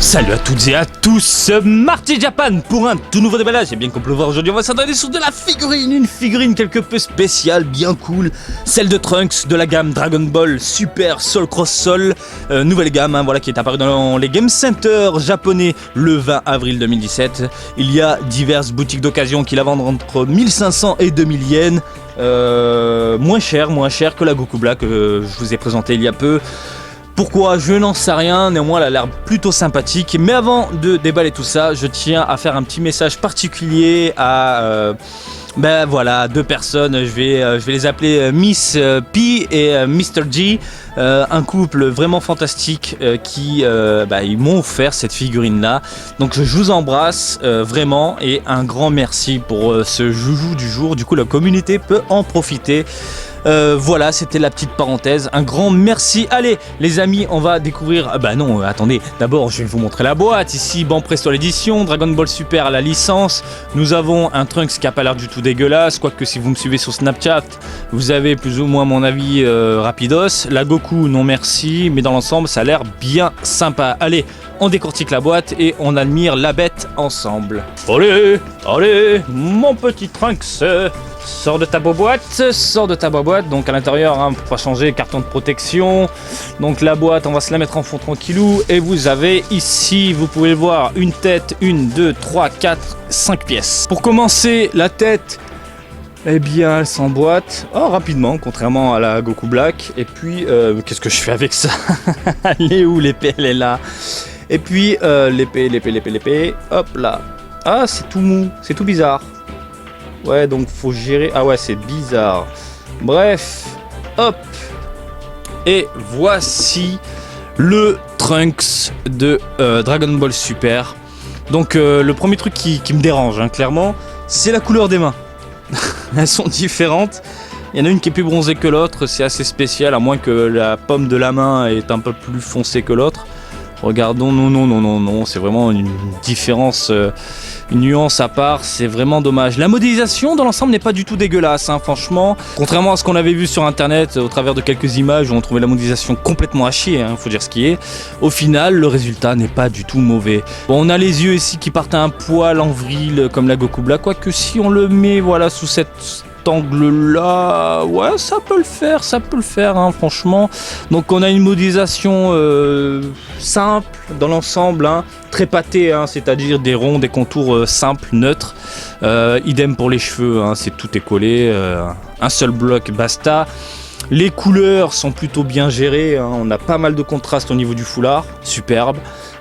Salut à toutes et à tous, Marty Japan pour un tout nouveau déballage. Et bien qu'on peut le voir aujourd'hui, on va s'attarder sur de la figurine, une figurine quelque peu spéciale, bien cool, celle de Trunks de la gamme Dragon Ball Super Soul Cross Soul, nouvelle gamme voilà, qui est apparue dans les Game Center japonais le 20 avril 2017. Il y a diverses boutiques d'occasion qui la vendent entre 1500 et 2000 yens, moins cher que la Goku Black que je vous ai présenté il y a peu. Pourquoi? Je n'en sais rien, néanmoins elle a l'air plutôt sympathique. Mais avant de déballer tout ça, je tiens à faire un petit message particulier à voilà, deux personnes. Je vais les appeler Miss P et Mr. G, un couple vraiment fantastique qui ils m'ont offert cette figurine là. Donc je vous embrasse vraiment et un grand merci pour ce joujou du jour. Du coup la communauté peut en profiter. Voilà, c'était la petite parenthèse. Un grand merci. Allez, les amis, on va découvrir. Non, attendez. D'abord, je vais vous montrer la boîte. Ici, Banpresto l'édition, Dragon Ball Super à la licence. Nous avons un Trunks qui a pas l'air du tout dégueulasse. Quoique, si vous me suivez sur Snapchat, vous avez plus ou moins mon avis rapidos. La Goku, non merci. Mais dans l'ensemble, ça a l'air bien sympa. Allez, on décortique la boîte et on admire la bête ensemble. Allez, mon petit Trunks. Sors de ta boîte, donc à l'intérieur, pour pas changer, carton de protection. Donc la boîte, on va se la mettre en fond tranquillou. Et vous avez ici, vous pouvez le voir, une tête, 1, 2, 3, 4, 5 pièces. Pour commencer, la tête, eh bien, elle s'emboîte rapidement, contrairement à la Goku Black. Et puis, qu'est-ce que je fais avec ça? Elle est où l'épée? Elle est là. Et puis, l'épée, hop là. Ah, c'est tout mou, c'est tout bizarre. Ouais, donc faut gérer. Ah ouais, c'est bizarre. Bref, hop. Et voici le Trunks de Dragon Ball Super. Donc le premier truc qui me dérange, clairement, c'est la couleur des mains. Elles sont différentes. Il y en a une qui est plus bronzée que l'autre. C'est assez spécial, à moins que la paume de la main est un peu plus foncée que l'autre. Regardons, non, c'est vraiment une différence, une nuance à part, c'est vraiment dommage. La modélisation dans l'ensemble n'est pas du tout dégueulasse, franchement. Contrairement à ce qu'on avait vu sur internet au travers de quelques images où on trouvait la modélisation complètement à chier, faut dire ce qui est. Au final, le résultat n'est pas du tout mauvais. Bon, on a les yeux ici qui partent à un poil en vrille comme la Goku Black, quoique si on le met voilà sous cet angle là, ouais, ça peut le faire, franchement. Donc on a une modélisation simple dans l'ensemble, très pâtée, c'est-à-dire des ronds, des contours simples, neutres. Idem pour les cheveux, tout est collé, un seul bloc, basta. Les couleurs sont plutôt bien gérées, on a pas mal de contraste au niveau du foulard, superbe.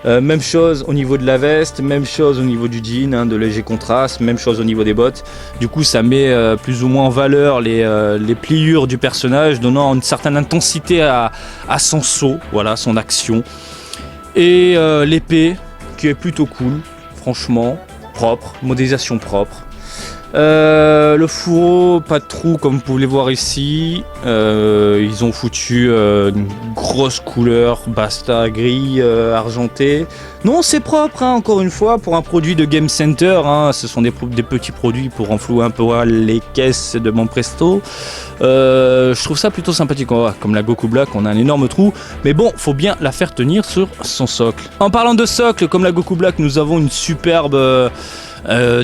Même chose au niveau de la veste, même chose au niveau du jean, de léger contraste, même chose au niveau des bottes. Du coup ça met plus ou moins en valeur les pliures du personnage, donnant une certaine intensité à son saut, voilà, son action. Et l'épée qui est plutôt cool, franchement, propre, modélisation propre. Le fourreau, pas de trou comme vous pouvez le voir ici. Ils ont foutu une grosse couleur, basta, gris, argenté. Non, c'est propre, encore une fois, pour un produit de Game Center. Ce sont des petits produits pour renflouer un peu les caisses de Banpresto. Je trouve ça plutôt sympathique. Comme la Goku Black, on a un énorme trou. Mais bon, faut bien la faire tenir sur son socle. En parlant de socle, comme la Goku Black, nous avons une superbe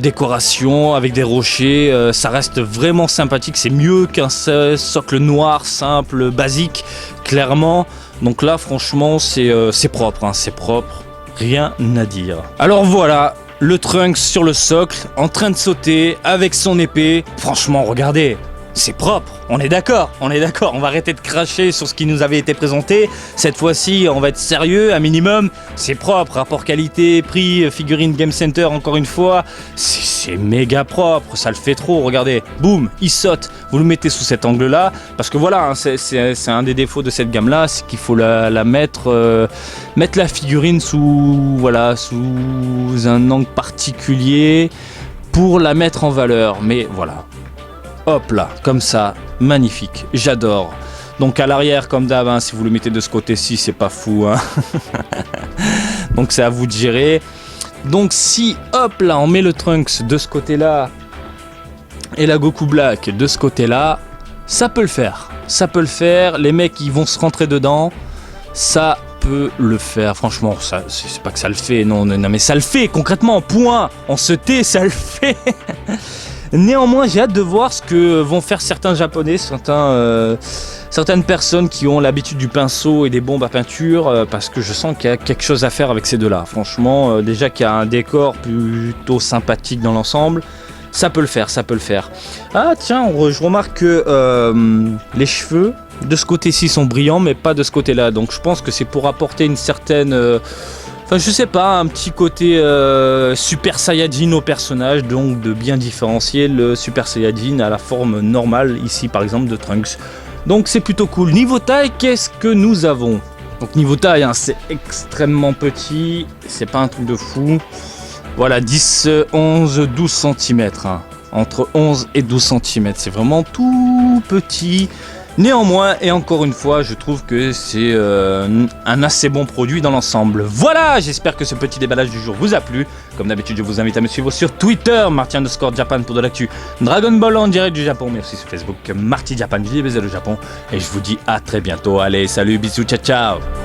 décoration avec des rochers, ça reste vraiment sympathique, c'est mieux qu'un socle noir simple, basique, clairement. Donc là franchement c'est propre, c'est propre, rien à dire. Alors voilà, le Trunks sur le socle, en train de sauter avec son épée. Franchement regardez, c'est propre, on est d'accord, on va arrêter de cracher sur ce qui nous avait été présenté. Cette fois-ci, on va être sérieux, un minimum, c'est propre, rapport qualité-prix, figurine Game Center, encore une fois, c'est méga propre, ça le fait trop, regardez, boum, il saute, vous le mettez sous cet angle-là, parce que voilà, c'est un des défauts de cette gamme-là, c'est qu'il faut la mettre la figurine sous un angle particulier pour la mettre en valeur, mais voilà. Hop là, comme ça, magnifique, j'adore. Donc à l'arrière, comme d'hab, si vous le mettez de ce côté-ci, c'est pas fou. Donc c'est à vous de gérer. Donc si, hop là, on met le Trunks de ce côté-là et la Goku Black de ce côté-là, ça peut le faire. Les mecs, ils vont se rentrer dedans. Ça peut le faire. Franchement, ça, c'est pas que ça le fait, non, mais ça le fait concrètement. Point. On se tait, ça le fait. Néanmoins, j'ai hâte de voir ce que vont faire certains Japonais, certaines personnes qui ont l'habitude du pinceau et des bombes à peinture, parce que je sens qu'il y a quelque chose à faire avec ces deux-là. Franchement, déjà qu'il y a un décor plutôt sympathique dans l'ensemble, ça peut le faire, ça peut le faire. Ah tiens, je remarque que les cheveux de ce côté-ci sont brillants, mais pas de ce côté-là. Donc je pense que c'est pour apporter une certaine... Enfin, je sais pas, un petit côté Super Saiyajin au personnage, donc de bien différencier le Super Saiyajin à la forme normale, ici par exemple de Trunks. Donc c'est plutôt cool. Niveau taille, qu'est-ce que nous avons? Donc niveau taille, hein, c'est extrêmement petit, c'est pas un truc de fou. Voilà, 10, 11, 12 cm. Hein. Entre 11 et 12 cm, c'est vraiment tout petit. Néanmoins, et encore une fois, je trouve que c'est un assez bon produit dans l'ensemble. Voilà, j'espère que ce petit déballage du jour vous a plu. Comme d'habitude, je vous invite à me suivre sur Twitter, Marty_Japan pour de l'actu Dragon Ball en direct du Japon, mais aussi sur Facebook, Marty Japan, JBZ le Japon. Et je vous dis à très bientôt. Allez, salut, bisous, ciao, ciao.